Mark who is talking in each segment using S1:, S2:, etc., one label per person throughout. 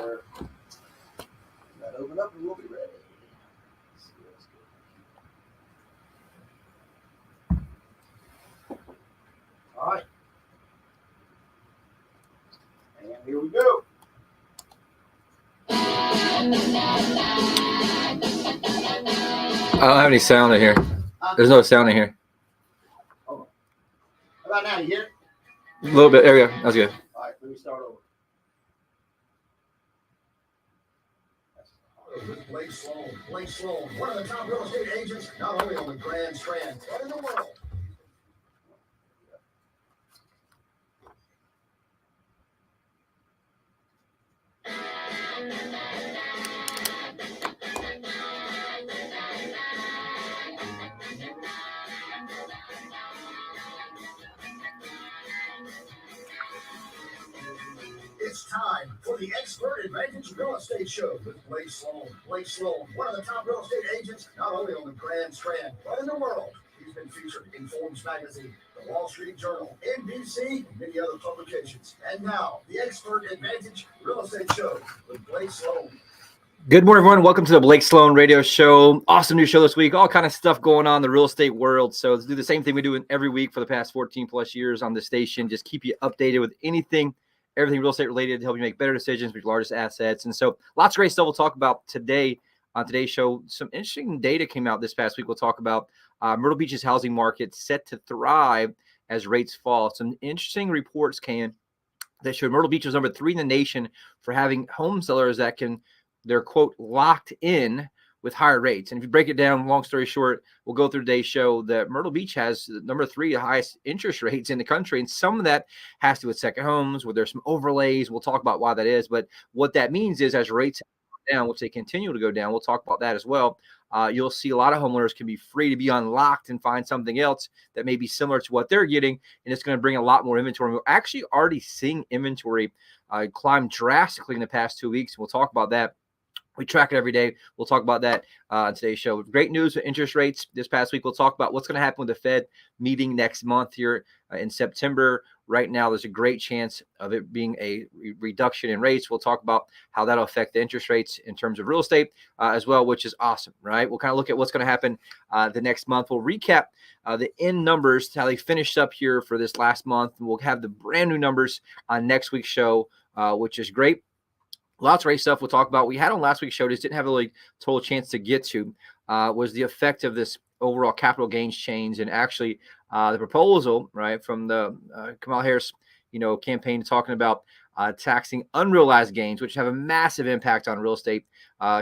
S1: sir. That open up and we'll be ready. All right. And here we go.
S2: I don't have any sound in here. There's no sound in here.
S1: Hold on. How about now? You hear it?
S2: A little bit. There we go. That's good.
S1: All right, let me start over.
S3: Blake Sloan. Blake Sloan, one of the top real estate agents, not only on the Grand Strand, but in the world. It's time for the Expert Advantage Real Estate Show with Blake Sloan. Blake Sloan, one of the top real estate agents, not only on the Grand Strand, but in the world. He's been featured in Forbes magazine, the Wall Street Journal, NBC, and many other publications. And now, the Expert Advantage Real Estate Show with Blake Sloan.
S2: Good morning, everyone. Welcome to the Blake Sloan Radio Show. Awesome new show this week. All kind of stuff going on in the real estate world. So let's do the same thing we do every week for the past 14 plus years on the station. Just keep you updated with everything real estate related to help you make better decisions with your largest assets. And so lots of great stuff we'll talk about today on today's show. Some interesting data came out this past week. We'll talk about Myrtle Beach's housing market set to thrive as rates fall. Some interesting reports came that showed Myrtle Beach was number 3 in the nation for having home sellers that they're quote locked in with higher rates. And if you break it down, long story short, we'll go through today's show that Myrtle Beach has number 3 highest interest rates in the country. And some of that has to do with second homes, where there's some overlays. We'll talk about why that is. But what that means is as rates go down, which they continue to go down, we'll talk about that as well. You'll see a lot of homeowners can be free to be unlocked and find something else that may be similar to what they're getting. And it's going to bring a lot more inventory. We're actually already seeing inventory climb drastically in the past 2 weeks. We'll talk about that. We track it every day. We'll talk about that on today's show. Great news with interest rates this past week. We'll talk about what's going to happen with the Fed meeting next month here in September. Right now, there's a great chance of it being a reduction in rates. We'll talk about how that'll affect the interest rates in terms of real estate as well, which is awesome, right? We'll kind of look at what's going to happen the next month. We'll recap the end numbers, how they finished up here for this last month. And we'll have the brand new numbers on next week's show, which is great. Lots of great stuff we'll talk about. We had on last week's show, just didn't have a really total chance to get to, was the effect of this overall capital gains change and actually the proposal, right, from the Kamala Harris, campaign talking about taxing unrealized gains, which have a massive impact on real estate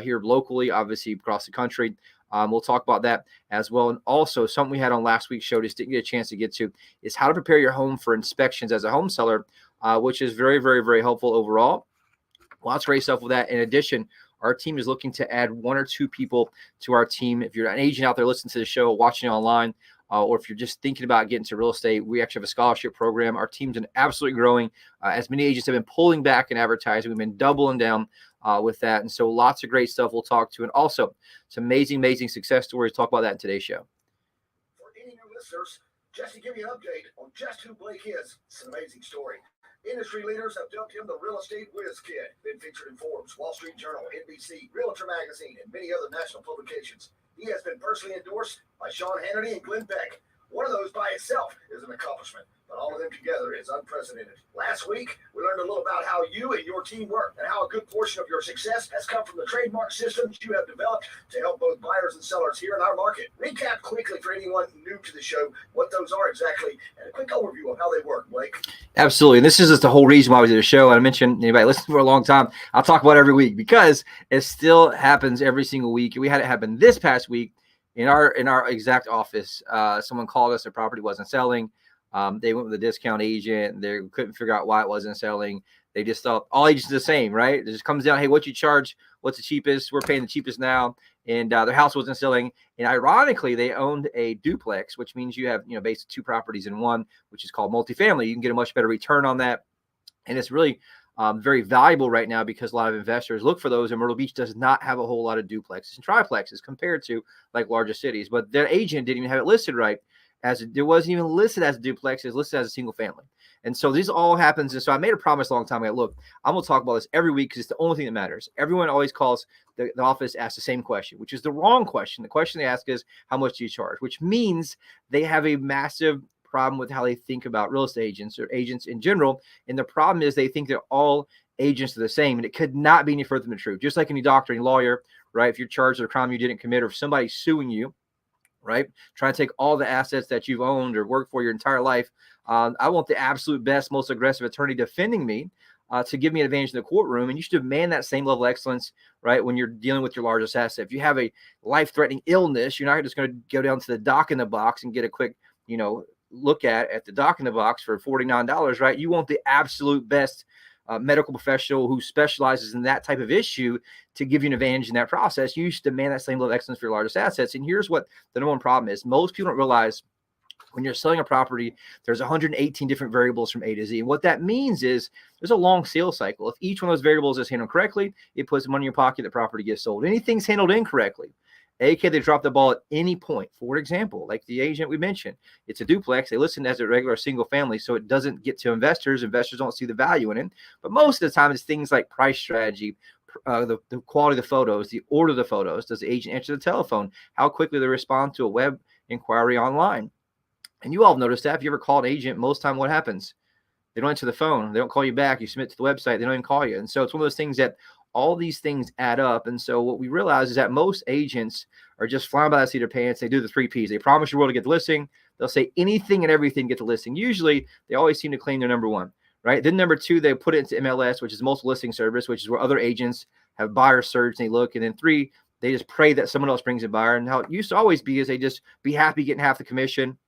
S2: here locally, obviously across the country. We'll talk about that as well. And also something we had on last week's show, just didn't get a chance to get to, is how to prepare your home for inspections as a home seller, which is very, very, very helpful overall. Lots of great stuff with that. In addition, our team is looking to add 1 or 2 people to our team. If you're an agent out there listening to the show, watching online, or if you're just thinking about getting to real estate, we actually have a scholarship program. Our team's been absolutely growing. As many agents have been pulling back in advertising, we've been doubling down with that. And so lots of great stuff we'll talk to. And also some amazing, amazing success stories. Talk about that in today's show.
S3: For any new listeners, just to give you an update on just who Blake is, it's an amazing story. Industry leaders have dubbed him the real estate whiz kid. Been featured in Forbes, Wall Street Journal, NBC, Realtor Magazine, and many other national publications. He has been personally endorsed by Sean Hannity and Glenn Beck. One of those by itself is an accomplishment, but all of them together is unprecedented. Last week, we learned a little about how you and your team work and how a good portion of your success has come from the trademark systems you have developed to help both buyers and sellers here in our market. Recap quickly for anyone new to the show what those are exactly and a quick overview of how they work, Blake.
S2: Absolutely. And this is just the whole reason why we did the show. And I mentioned anybody listening for a long time, I'll talk about it every week because it still happens every single week. We had it happen this past week in our exact office. Someone called us, their property wasn't selling. They went with a discount agent. They couldn't figure out why it wasn't selling. They just thought all agents are the same, right? It just comes down, hey, what you charge? What's the cheapest? We're paying the cheapest now. And their house wasn't selling. And ironically, they owned a duplex, which means you have, basically 2 properties in one, which is called multifamily. You can get a much better return on that. And it's really very valuable right now because a lot of investors look for those. And Myrtle Beach does not have a whole lot of duplexes and triplexes compared to like larger cities. But their agent didn't even have it listed right. It wasn't even listed as a duplex, it's listed as a single family. And so this all happens. And so I made a promise a long time ago. Look, I'm going to talk about this every week because it's the only thing that matters. Everyone always calls the office, asks the same question, which is the wrong question. The question they ask is, how much do you charge? Which means they have a massive problem with how they think about real estate agents or agents in general. And the problem is they think that all agents are the same, and it could not be any further from the truth. Just like any doctor, any lawyer, right? If you're charged with a crime you didn't commit, or if somebody's suing you, right, trying to take all the assets that you've owned or worked for your entire life, I want the absolute best, most aggressive attorney defending me to give me an advantage in the courtroom. And you should demand that same level of excellence, right, when you're dealing with your largest asset. If you have a life-threatening illness, you're not just going to go down to the doc in the box and get a quick, look at the doc in the box for $49, right? You want the absolute best medical professional who specializes in that type of issue to give you an advantage in that process. You should demand that same level of excellence for your largest assets. And here's what the number one problem is. Most people don't realize when you're selling a property, there's 118 different variables from A to Z. And what that means is there's a long sales cycle. If each one of those variables is handled correctly, it puts money in your pocket, the property gets sold. Anything's handled incorrectly, aka they drop the ball at any point. For example, like the agent we mentioned, it's a duplex. They listen as a regular single family, so it doesn't get to investors. Investors don't see the value in it. But most of the time, it's things like price strategy, the quality of the photos, the order of the photos. Does the agent answer the telephone? How quickly they respond to a web inquiry online? And you all have noticed that. If you ever call an agent, most time what happens? They don't answer the phone. They don't call you back. You submit to the website. They don't even call you. And so it's one of those things that all these things add up. And so what we realize is that most agents are just flying by the seat of their pants. They do the 3 Ps. They promise you will to get the listing. They'll say anything and everything to get the listing. Usually, they always seem to claim they're number one, right? Then number 2, they put it into MLS, which is multiple listing service, which is where other agents have buyer search and they look. And then 3, they just pray that someone else brings a buyer. And how it used to always be is they just be happy getting half the commission,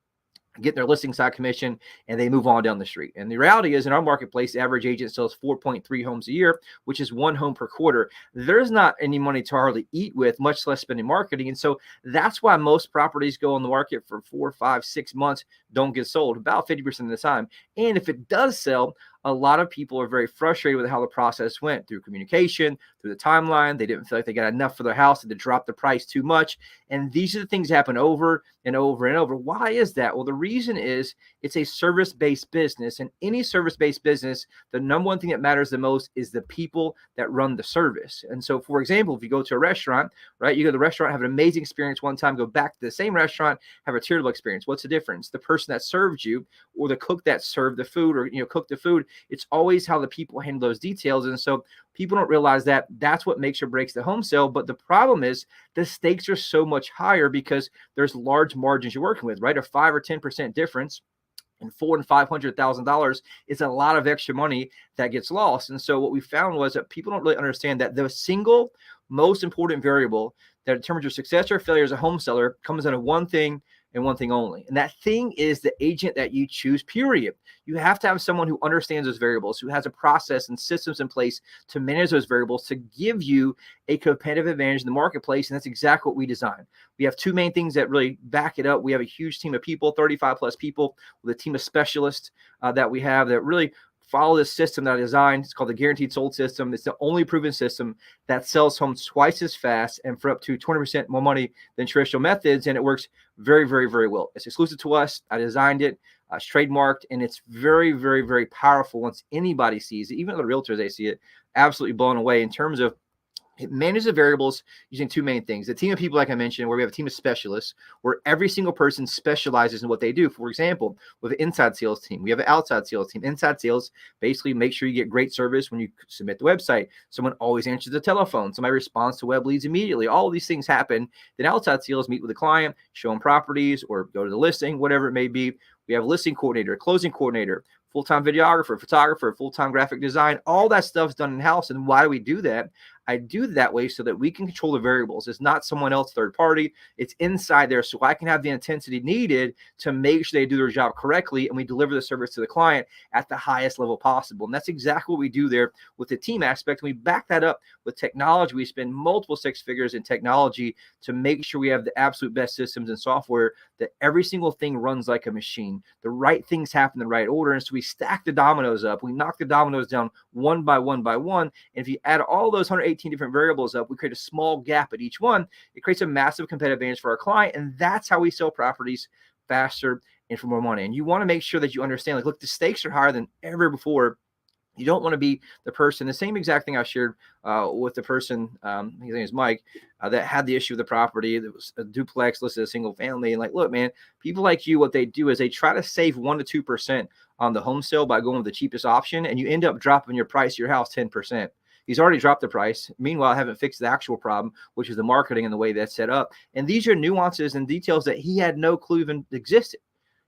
S2: getting their listing side commission, and they move on down the street. And the reality is in our marketplace, the average agent sells 4.3 homes a year, which is 1 home per quarter. There's not any money to hardly eat with, much less spending marketing. And so that's why most properties go on the market for 4, 5, 6 months, don't get sold about 50% of the time. And if it does sell, a lot of people are very frustrated with how the process went through communication, through the timeline. They didn't feel like they got enough for their house, and they dropped the price too much. And these are the things that happen over and over and over. Why is that? Well, the reason is it's a service-based business. And any service-based business, the number one thing that matters the most is the people that run the service. And so, for example, if you go to a restaurant, right, you go to the restaurant, have an amazing experience one time, go back to the same restaurant, have a terrible experience. What's the difference? The person that served you or the cook that served the food or, cooked the food. It's always how the people handle those details. And so people don't realize that that's what makes or breaks the home sale. But the problem is the stakes are so much higher because there's large margins you're working with, right? A 5 or 10% difference and $400,000 and $500,000 is a lot of extra money that gets lost. And so what we found was that people don't really understand that the single most important variable that determines your success or failure as a home seller comes down to one thing and one thing only. And that thing is the agent that you choose, period. You have to have someone who understands those variables, who has a process and systems in place to manage those variables to give you a competitive advantage in the marketplace. And that's exactly what we design. We have 2 main things that really back it up. We have a huge team of people, 35 plus people, with a team of specialists that we have that really follow this system that I designed. It's called the Guaranteed Sold System. It's the only proven system that sells homes twice as fast and for up to 20% more money than traditional methods. And it works very, very, very well. It's exclusive to us. I designed it. It's trademarked, and it's very, very, very powerful once anybody sees it. Even the realtors, they see it, absolutely blown away in terms of it manages the variables using 2 main things. The team of people, like I mentioned, where we have a team of specialists, where every single person specializes in what they do. For example, with an inside sales team, we have an outside sales team. Inside sales basically make sure you get great service when you submit the website. Someone always answers the telephone. Somebody responds to web leads immediately. All of these things happen. Then outside sales meet with the client, show them properties, or go to the listing, whatever it may be. We have a listing coordinator, closing coordinator, full-time videographer, photographer, full-time graphic design. All that stuff's done in-house. And why do we do that? I do that way so that we can control the variables. It's not someone else, third party. It's inside there so I can have the intensity needed to make sure they do their job correctly and we deliver the service to the client at the highest level possible. And that's exactly what we do there with the team aspect. And we back that up with technology. We spend multiple 6 figures in technology to make sure we have the absolute best systems and software that every single thing runs like a machine. The right things happen in the right order. And so we stack the dominoes up. We knock the dominoes down one by one by one. And if you add all those 118 different variables up, we create a small gap at each one. It creates a massive competitive advantage for our client. And that's how we sell properties faster and for more money. And you want to make sure that you understand, like, look, the stakes are higher than ever before. You don't want to be the person, the same exact thing I shared with the person, his name is Mike, that had the issue with the property. That was a duplex listed as a single family. And like, look, man, people like you, what they do is they try to save 1% to 2% on the home sale by going with the cheapest option. And you end up dropping your price of your house 10%. He's already dropped the price. Meanwhile, I haven't fixed the actual problem, which is the marketing and the way that's set up. And these are nuances and details that he had no clue even existed.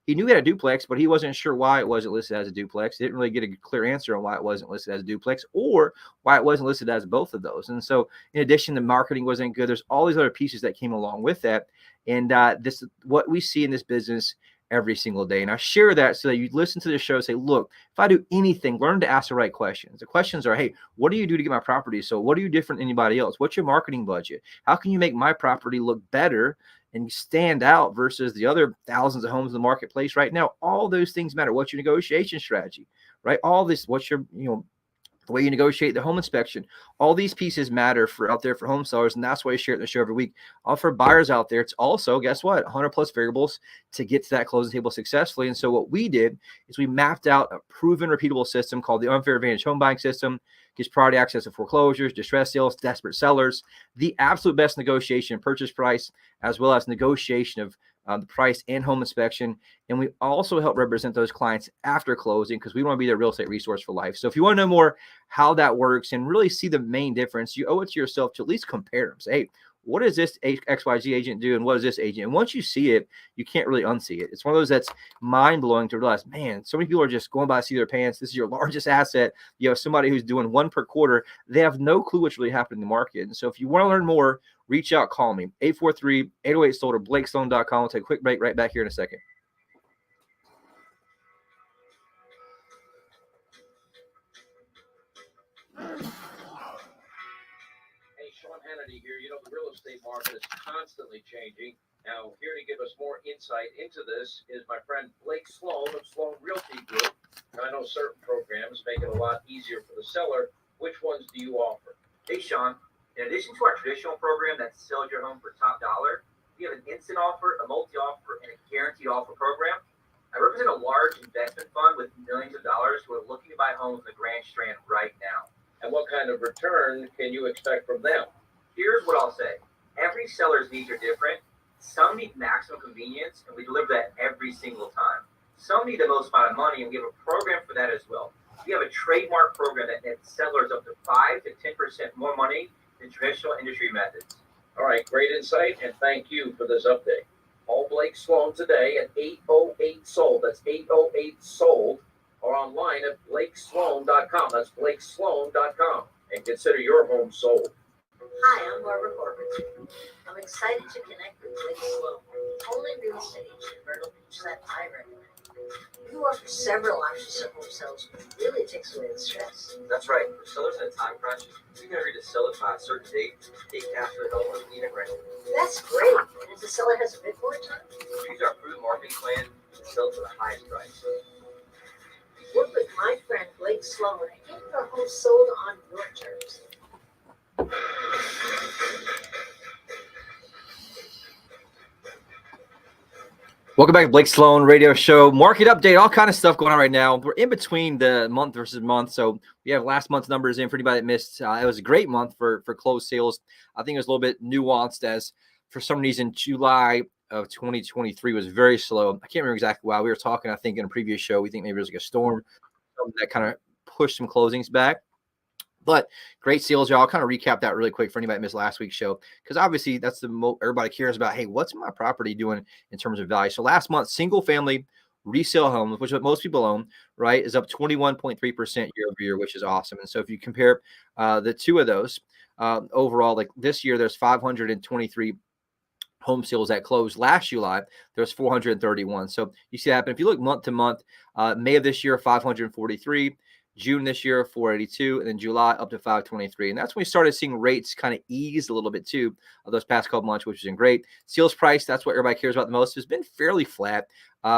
S2: He knew he had a duplex, but he wasn't sure why it wasn't listed as a duplex. He didn't really get a clear answer on why it wasn't listed as a duplex or why it wasn't listed as both of those. And so in addition, the marketing wasn't good. There's all these other pieces that came along with that. And this is what we see in this business every single day. And I share that so that you listen to the show and say, look, if I do anything, learn to ask the right questions. The questions are, hey, what do you do to get my property? So what are you different than anybody else? What's your marketing budget? How can you make my property look better and stand out versus the other thousands of homes in the marketplace right now? All those things matter. What's your negotiation strategy, right? All this, what's your, the way you negotiate the home inspection. All these pieces matter for out there for home sellers, and that's why I share it in the show every week. For buyers out there, it's also, guess what, 100 plus variables to get to that closing table successfully. And so what we did is we mapped out a proven, repeatable system called the Unfair Advantage Home Buying System. Gives priority access to foreclosures, distress sales, desperate sellers, the absolute best negotiation purchase price, as well as negotiation of the price and home inspection. And we also help represent those clients after closing because we want to be their real estate resource for life. So if you want to know more how that works and really see the main difference, you owe it to yourself to at least compare them. Say, hey, what does this XYZ agent do? And what does this agent? And once you see it, you can't really unsee it. It's one of those that's mind blowing to realize, man, so many people are just going by the seat of their pants. This is your largest asset. You have somebody who's doing one per quarter. They have no clue what's really happening in the market. And so if you want to learn more, reach out, call me, 843-808-SOLD or BlakeSloan.com. We'll take a quick break right back here in a second.
S4: Here, the real estate market is constantly changing. Now, here to give us more insight into this is my friend Blake Sloan of Sloan Realty Group. And I know certain programs make it a lot easier for the seller. Which ones do you offer?
S5: Hey, Sean. In addition to our traditional program that sells your home for top dollar, we have an instant offer, a multi-offer, and a guaranteed offer program. I represent a large investment fund with millions of dollars who are looking to buy homes in the Grand Strand right now.
S4: And what kind of return can you expect from them?
S5: Here's what I'll say. Every seller's needs are different. Some need maximum convenience, and we deliver that every single time. Some need the most amount of money, and we have a program for that as well. We have a trademark program that nets sellers up to 5 to 10% more money than traditional industry methods.
S4: All right, great insight, and thank you for this update. Call Blake Sloan today at 808-SOLD. That's 808-SOLD, or online at BlakeSloan.com. That's BlakeSloan.com, and consider your home sold.
S6: Hi, I'm Barbara Corbett. I'm excited to connect with Blake Sloan, only real estate agent in Myrtle Beach that I recommend. You offer several options to home sales, but it really takes away the stress.
S5: That's right. For sellers in a time crunch, you can agree to sell it by a certain date, take cash for the home, or clean it ready.
S6: That's great. And if the seller has a bit more time?
S5: Choose our proven marketing plan and sell it for the highest price.
S6: Work with my friend Blake Sloan and get your home sold on your terms.
S2: Welcome back to Blake Sloan Radio Show. Market update, all kind of stuff going on right now. We're in between the month versus month. So we have last month's numbers in for anybody that missed. It was a great month for closed sales. I think it was a little bit nuanced as for some reason, July of 2023 was very slow. I can't remember exactly why. We were talking, I think, in a previous show. We think maybe it was like a storm that kind of pushed some closings back. But great sales, y'all. I'll kind of recap that really quick for anybody that missed last week's show, because obviously that's the everybody cares about. Hey, what's my property doing in terms of value? So last month, single family resale homes, which is what most people own, right, is up 21.3% year over year, which is awesome. And so if you compare the two of those overall, like this year, there's 523 home sales that closed. Last July, there's 431. So you see that happen. If you look month to month, May of this year, 543. June this year, 482, and then July up to 523. And that's when we started seeing rates kind of ease a little bit too of those past couple months, which has been great. Sales price, that's what everybody cares about the most, has been fairly flat.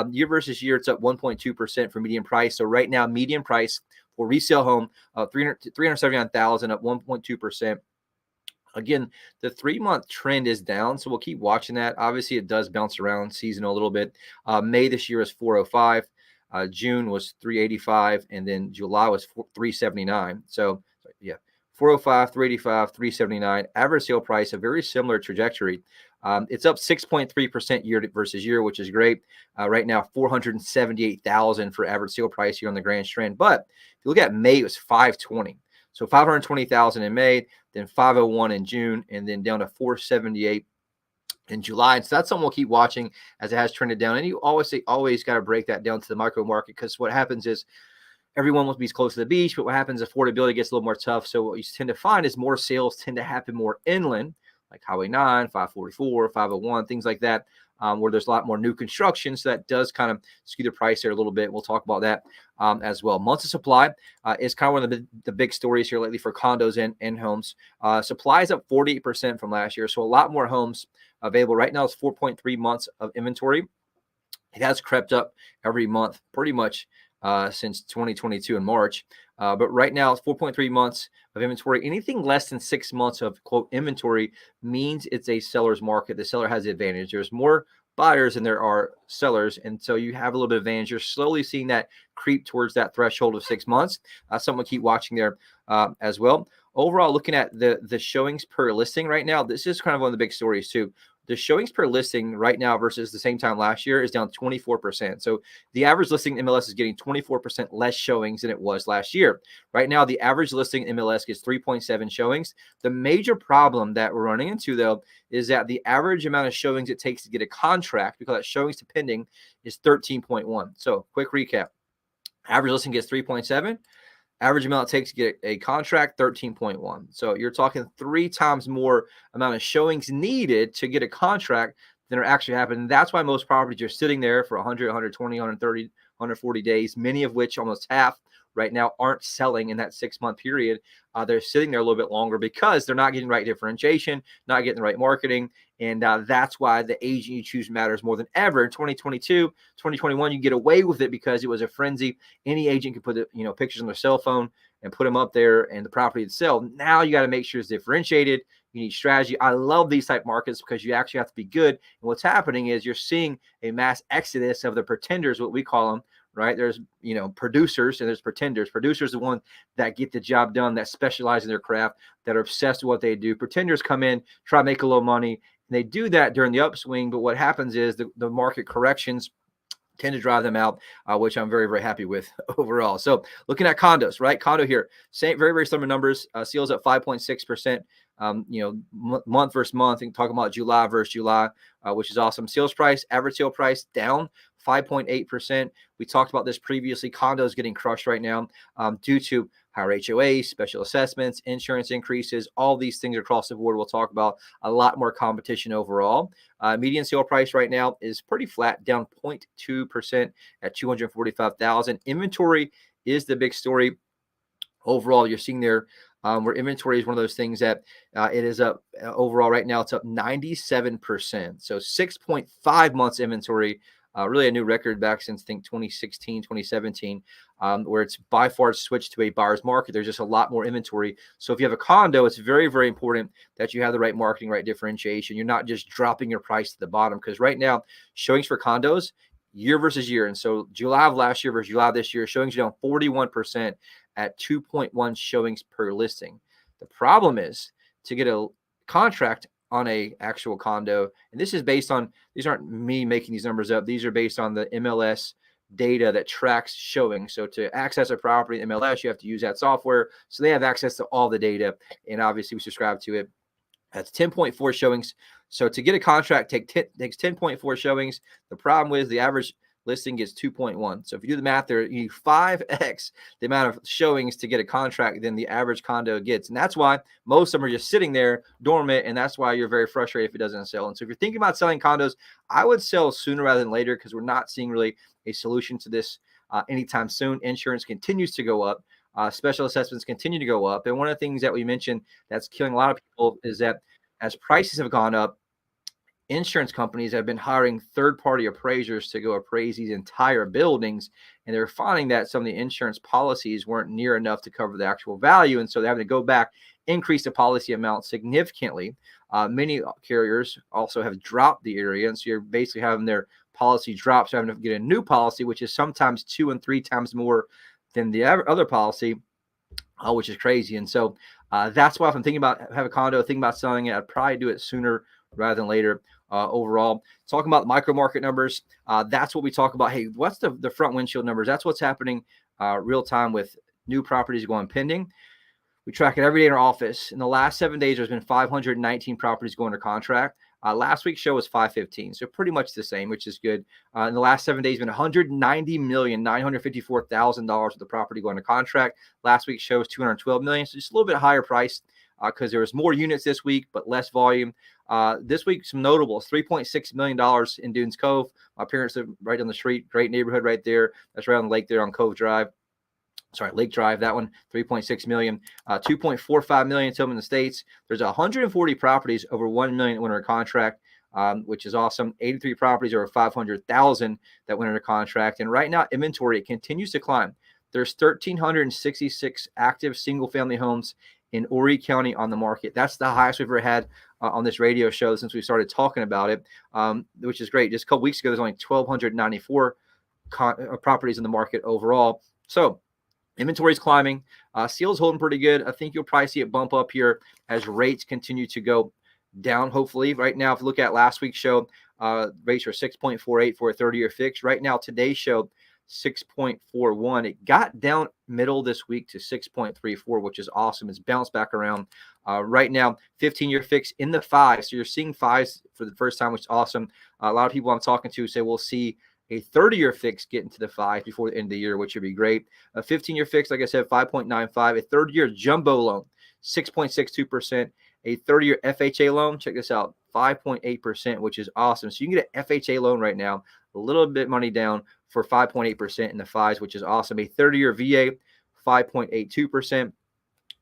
S2: Year versus year, it's up 1.2% for median price. So right now, median price for resale home, $379,000, up 1.2%. Again, the 3-month trend is down, so we'll keep watching that. Obviously, it does bounce around seasonal a little bit. May this year is 405. June was 385, and then July was 379. So, yeah, 405, 385, 379. Average sale price, a very similar trajectory. It's up 6.3% year versus year, which is great. Right now, 478,000 for average sale price here on the Grand Strand. But if you look at May, it was 520. So 520,000 in May, then 501 in June, and then down to 478 in July. And so that's something we'll keep watching as it has trended down. And you always got to break that down to the micro market, because what happens is everyone wants to be close to the beach, but what happens, affordability gets a little more tough. So what you tend to find is more sales tend to happen more inland, like Highway 9, 544, 501, things like that, where there's a lot more new construction. So that does kind of skew the price there a little bit. We'll talk about that as well. Months of supply is kind of one of the big stories here lately for condos and homes. Supply is up 48% from last year. So a lot more homes available. Right now it's 4.3 months of inventory. It has crept up every month pretty much since 2022 in March. But right now it's 4.3 months of inventory. Anything less than 6 months of quote inventory means it's a seller's market. The seller has the advantage. There's more buyers than there are sellers. And so you have a little bit of advantage. You're slowly seeing that creep towards that threshold of 6 months. Something to keep watching there as well. Overall, looking at the showings per listing right now, this is kind of one of the big stories too. The showings per listing right now versus the same time last year is down 24%. So the average listing in MLS is getting 24% less showings than it was last year. Right now, the average listing in MLS gets 3.7 showings. The major problem that we're running into, though, is that the average amount of showings it takes to get a contract, we call that showings to pending, is 13.1. So quick recap. Average listing gets 3.7. Average amount it takes to get a contract, 13.1. So you're talking 3 times more amount of showings needed to get a contract than are actually happening. That's why most properties are sitting there for 100, 120, 130, 140 days, many of which, almost half right now, aren't selling in that 6-month period. They're sitting there a little bit longer because they're not getting the right differentiation, not getting the right marketing. And that's why the agent you choose matters more than ever. In 2022, 2021, you get away with it because it was a frenzy. Any agent could put pictures on their cell phone and put them up there, and the property itself. Now you got to make sure it's differentiated. You need strategy. I love these type markets because you actually have to be good. And what's happening is you're seeing a mass exodus of the pretenders, what we call them, right? There's, producers and there's pretenders. Producers are the ones that get the job done, that specialize in their craft, that are obsessed with what they do. Pretenders come in, try to make a little money. And they do that during the upswing. But what happens is the market corrections tend to drive them out, which I'm very, very happy with overall. So looking at condos, right? Condo here, same, very, very similar numbers. Sales up 5.6%. Month versus month, and talking about July versus July, which is awesome. Sales price, average sale price down 5.8%. We talked about this previously. Condos getting crushed right now due to higher HOA, special assessments, insurance increases, all these things across the board. We'll talk about a lot more competition overall. Median sale price right now is pretty flat, down 0.2% at 245,000. Inventory is the big story. Overall, you're seeing there where inventory is one of those things that it is up overall right now. It's up 97%. So 6.5 months inventory, really a new record back since I think 2016, 2017, where it's by far switched to a buyer's market. There's just a lot more inventory. So if you have a condo, it's very, very important that you have the right marketing, right differentiation. You're not just dropping your price to the bottom, because right now showings for condos year versus year. And so July of last year versus July of this year, showings are down 41% at 2.1 showings per listing. The problem is to get a contract on a actual condo, and this is based on, these aren't me making these numbers up. These are based on the MLS data that tracks showing. So to access a property in MLS, you have to use that software. So they have access to all the data, and obviously we subscribe to it. That's 10.4 showings. So to get a contract takes 10.4 showings. The problem with the average listing gets 2.1. So if you do the math there, you need 5x the amount of showings to get a contract than the average condo gets. And that's why most of them are just sitting there dormant. And that's why you're very frustrated if it doesn't sell. And so if you're thinking about selling condos, I would sell sooner rather than later, because we're not seeing really a solution to this anytime soon. Insurance continues to go up. Special assessments continue to go up. And one of the things that we mentioned that's killing a lot of people is that as prices have gone up, insurance companies have been hiring third-party appraisers to go appraise these entire buildings, and they're finding that some of the insurance policies weren't near enough to cover the actual value, and so they're having to go back, increase the policy amount significantly. Many carriers also have dropped the area, and so you're basically having their policy drop, so having to get a new policy, which is sometimes 2 and 3 times more than the other policy, which is crazy. And so that's why if I'm thinking about have a condo, thinking about selling it, I'd probably do it sooner rather than later. Overall, talking about micro market numbers, that's what we talk about. Hey, what's the front windshield numbers? That's what's happening real time with new properties going pending. We track it every day in our office. In the last 7 days, there's been 519 properties going under contract. Last week's show was 515, so pretty much the same, which is good. In the last 7 days, been $190,954,000 of the property going to contract. Last week's show was $212 million, so just a little bit higher price because there was more units this week, but less volume. This week, some notables: $3.6 million in Dunes Cove. My parents live right on the street, great neighborhood right there. That's right on the lake there on Cove Drive. Lake Drive, that one, $3.6 million, $2.45 million to them in the States. There's 140 properties over $1 million that went under contract, which is awesome. 83 properties over 500,000 that went under contract. And right now, inventory, it continues to climb. There's 1,366 active single-family homes in Horry County on the market. That's the highest we've ever had on this radio show since we started talking about it, which is great. Just a couple weeks ago, there's only 1,294 properties in the market overall. So inventory is climbing. Seal's holding pretty good. I think you'll probably see it bump up here as rates continue to go down, hopefully. Right now, if you look at last week's show, rates are 6.48 for a 30-year fix. Right now, today's show, 6.41. It got down middle this week to 6.34, which is awesome. It's bounced back around. Right now, 15-year fix in the 5s. So you're seeing 5s for the first time, which is awesome. A lot of people I'm talking to say we'll see a 30-year fix get into the 5 before the end of the year, which would be great. A 15-year fix, like I said, 5.95. A 30-year jumbo loan, 6.62%. A 30-year FHA loan, check this out, 5.8%, which is awesome. So you can get an FHA loan right now, a little bit money down for 5.8% in the 5s, which is awesome. A 30-year VA, 5.82%.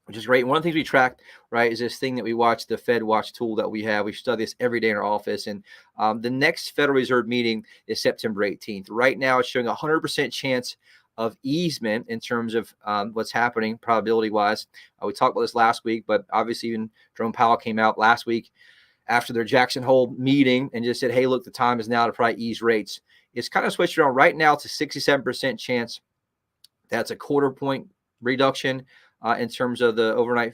S2: Which is great. One of the things we track, right, is this thing that we watch, the Fed Watch tool that we have. We study this every day in our office. And the next Federal Reserve meeting is September 18th. Right now, it's showing a 100% chance of easement in terms of what's happening probability-wise. We talked about this last week, but obviously even Jerome Powell came out last week after their Jackson Hole meeting and just said, hey, look, the time is now to probably ease rates. It's kind of switched around. Right now, it's a 67% chance. That's a quarter point reduction in terms of the overnight,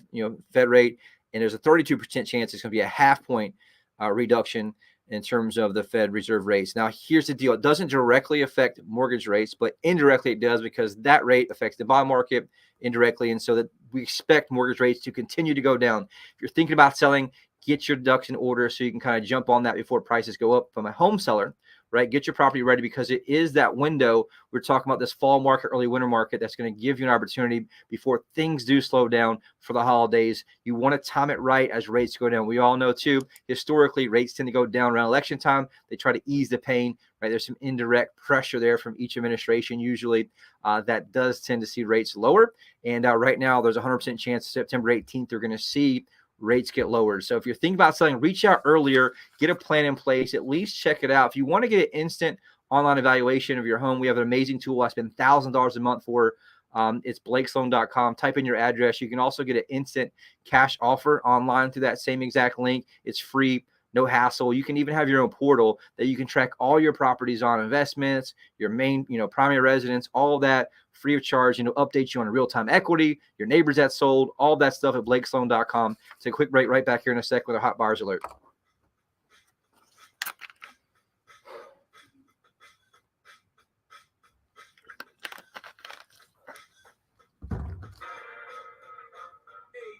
S2: Fed rate, and there's a 32% chance it's going to be a half point reduction in terms of the Fed Reserve rates. Now, here's the deal: it doesn't directly affect mortgage rates, but indirectly it does because that rate affects the bond market indirectly, and so that we expect mortgage rates to continue to go down. If you're thinking about selling, get your ducks in order so you can kind of jump on that before prices go up. From a home seller, right? Get your property ready because it is that window. We're talking about this fall market, early winter market that's going to give you an opportunity before things do slow down for the holidays. You want to time it right as rates go down. We all know too, historically, rates tend to go down around election time. They try to ease the pain, right? There's some indirect pressure there from each administration usually that does tend to see rates lower. And right now, there's a 100% chance September 18th, they're going to see rates get lowered. So if you're thinking about selling, reach out earlier, get a plan in place, at least check it out. If you want to get an instant online evaluation of your home, we have an amazing tool I spend $1,000 a month for. It's blakesloan.com. Type in your address. You can also get an instant cash offer online through that same exact link. It's free, no hassle. You can even have your own portal that you can track all your properties on, investments, your main, primary residence, all of that free of charge, update you on real-time equity, your neighbors that sold, all that stuff at blakesloan.com. Take a quick break right back here in a sec with a hot buyers alert.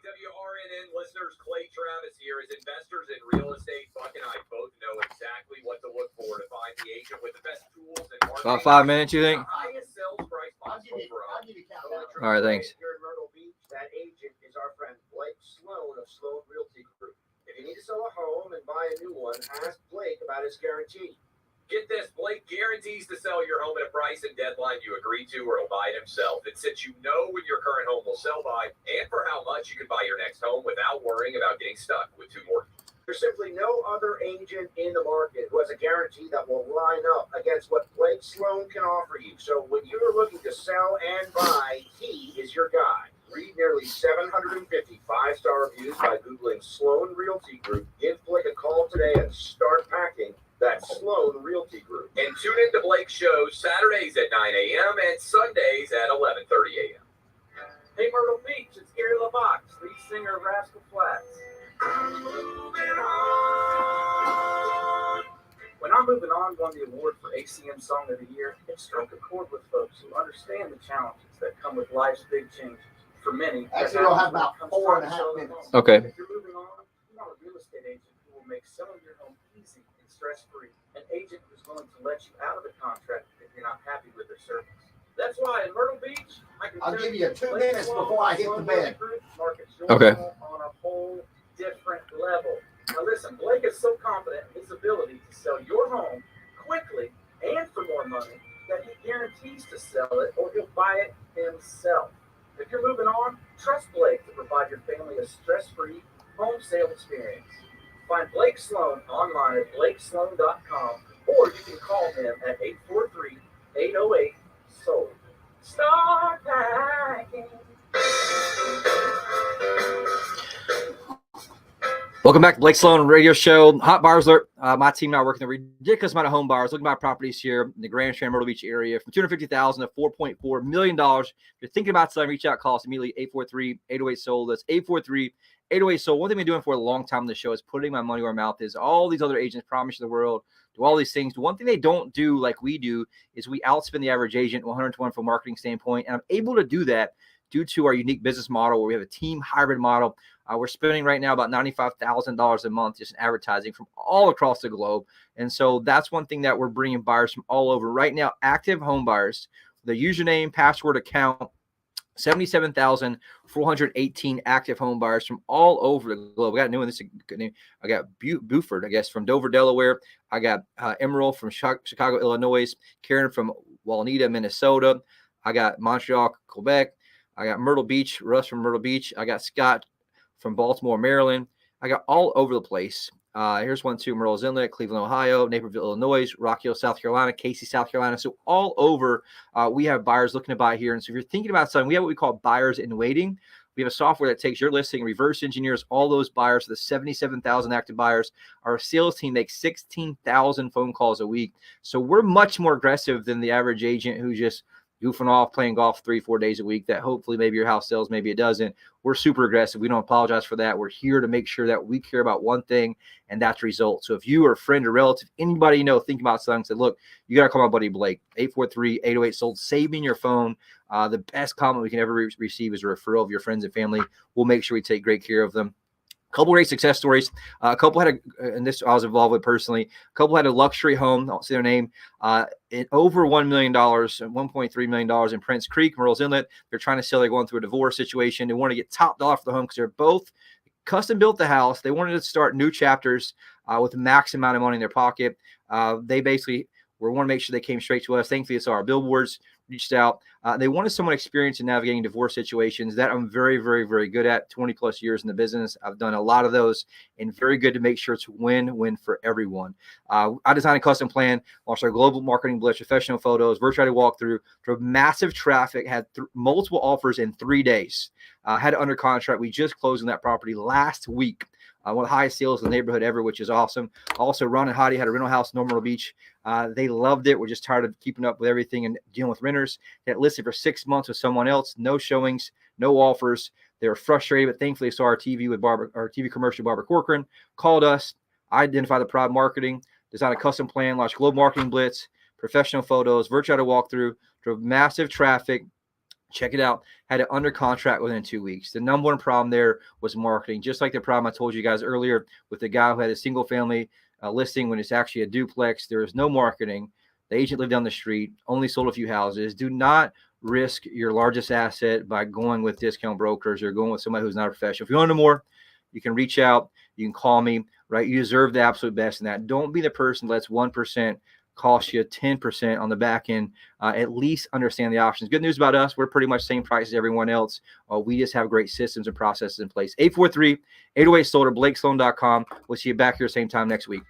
S7: WRNN listeners, Clay Travis here. As investors in real estate, Buck and I both know exactly what to look for to find the agent with the best tools and marketing.
S2: About 5 minutes, you think?
S7: The highest sales price
S1: I'll give
S7: possible
S1: you
S7: for us.
S1: count.
S2: All right, thanks.
S3: Here in Myrtle Beach, that agent is our friend Blake Sloan of Sloan Realty Group. If you need to sell a home and buy a new one, ask Blake about his guarantee.
S7: Get this, Blake guarantees to sell your home at a price and deadline you agree to, or he'll buy it himself. And since you know when your current home will sell by and for how much, you can buy your next home without worrying about getting stuck with two mortgages.
S3: There's simply no other agent in the market who has a guarantee that will line up against what Blake Sloan can offer you. So when you're looking to sell and buy, he is your guy. Read nearly 750 five-star reviews by Googling Sloan Realty Group. Give Blake a call today and start packing. That's Sloan Realty Group.
S7: And tune in to Blake's show Saturdays at 9 a.m. and Sundays at 11:30 a.m.
S8: Hey, Myrtle Beach, it's Gary LaBox, lead singer of Rascal Flatts. When I'm Moving On won the award for ACM Song of the Year, it struck a chord with folks who understand the challenges that come with life's big changes. For many,
S1: Actually, we'll have about 4.5 minutes.
S2: Okay.
S8: If you're moving on, you want a real estate agent who will make selling your home easy and stress-free. An agent who's willing to let you out of the contract if you're not happy with their service. That's why in Myrtle Beach,
S1: I'll give you 2 minutes before I hit the bed.
S2: Okay.
S8: On a whole different level. Now listen, Blake is so confident in his ability to sell your home quickly and for more money that he guarantees to sell it or he'll buy it himself. If you're moving on, trust Blake to provide your family a stress-free home sale experience. Find Blake Sloan online at blakesloan.com or you can call him at 843-808-SOLD. Start packing.
S2: Welcome back to Blake Sloan Radio Show. Hot Buyers Alert. My team and I are working a ridiculous amount of home buyers looking to buy properties here in the Grand Strand, Myrtle Beach area from $250,000 to $4.4 million. If you're thinking about selling, reach out, call us immediately, 843-808-SOLD. That's 843-808-SOLD. One thing we've been doing for a long time on the show is putting my money where my mouth is. All these other agents promise you the world, do all these things. The one thing they don't do like we do is we outspend the average agent 120 from a marketing standpoint. And I'm able to do that due to our unique business model where we have a team hybrid model. We're spending right now about $95,000 a month just in advertising from all across the globe. And so that's one thing that we're bringing buyers from all over. Right now, active home buyers, the username, password, account, 77,418 active home buyers from all over the globe. We got a new one. This is a good name. I got Buford, I guess, from Dover, Delaware. I got Emerald from Chicago, Illinois. Karen from Walnita, Minnesota. I got Montreal, Quebec. I got Myrtle Beach, Russ from Myrtle Beach. I got Scott from Baltimore, Maryland. I got all over the place. Here's one too: Myrtle's Inlet, Cleveland, Ohio, Naperville, Illinois, Rock Hill, South Carolina, Casey, South Carolina. So all over, we have buyers looking to buy here. And so if you're thinking about something, we have what we call buyers in waiting. We have a software that takes your listing, reverse engineers all those buyers. So the 77,000 active buyers. Our sales team makes 16,000 phone calls a week. So we're much more aggressive than the average agent who just goofing off, playing golf 3-4 days a week, that hopefully maybe your house sells, maybe it doesn't. We're super aggressive. We don't apologize for that. We're here to make sure that we care about one thing, and that's results. So if you or a friend or relative, anybody you know, think about something, say, look, you got to call my buddy Blake, 843-808-SOLD. Save me your phone. The best compliment we can ever receive is a referral of your friends and family. We'll make sure we take great care of them. A couple great success stories. A couple had and this I was involved with personally. A couple had a luxury home. I'll say their name. Over $1 million, $1.3 million in Prince Creek, Myrtle's Inlet. They're trying to sell. They're going through a divorce situation. They want to get top dollar for the home because they're both custom built the house. They wanted to start new chapters with the max amount of money in their pocket. They basically want to make sure they came straight to us. Thankfully, it's our billboards reached out. They wanted someone experienced in navigating divorce situations that I'm very, very, very good at. 20 plus years in the business. I've done a lot of those and very good to make sure it's win-win for everyone. I designed a custom plan, launched our global marketing blitz, professional photos, virtual walkthrough, drove massive traffic, had multiple offers in 3 days. Had it under contract. We just closed on that property last week. One of the highest sales in the neighborhood ever, which is awesome. Also, Ron and Hottie had a rental house in Myrtle Beach. They loved it. We're just tired of keeping up with everything and dealing with renters. That listed for 6 months with someone else. No showings, no offers. They were frustrated, but thankfully saw our TV commercial. Barbara Corcoran called us. I identified the product marketing, designed a custom plan, launched global marketing blitz, professional photos, virtual walkthrough, drove massive traffic. Check it out. Had it under contract within 2 weeks. The number one problem there was marketing. Just like the problem I told you guys earlier with the guy who had a single family listing when it's actually a duplex. There is no marketing. The agent lived down the street, only sold a few houses. Do not risk your largest asset by going with discount brokers or going with somebody who's not a professional. If you want to know more, you can reach out. You can call me, right? You deserve the absolute best in that. Don't be the person that lets 1% cost you 10% on the back end. At least understand the options. Good news about us, we're pretty much same price as everyone else. We just have great systems and processes in place. 843-808-SOLAR, BlakeSloan.com. We'll see you back here same time next week.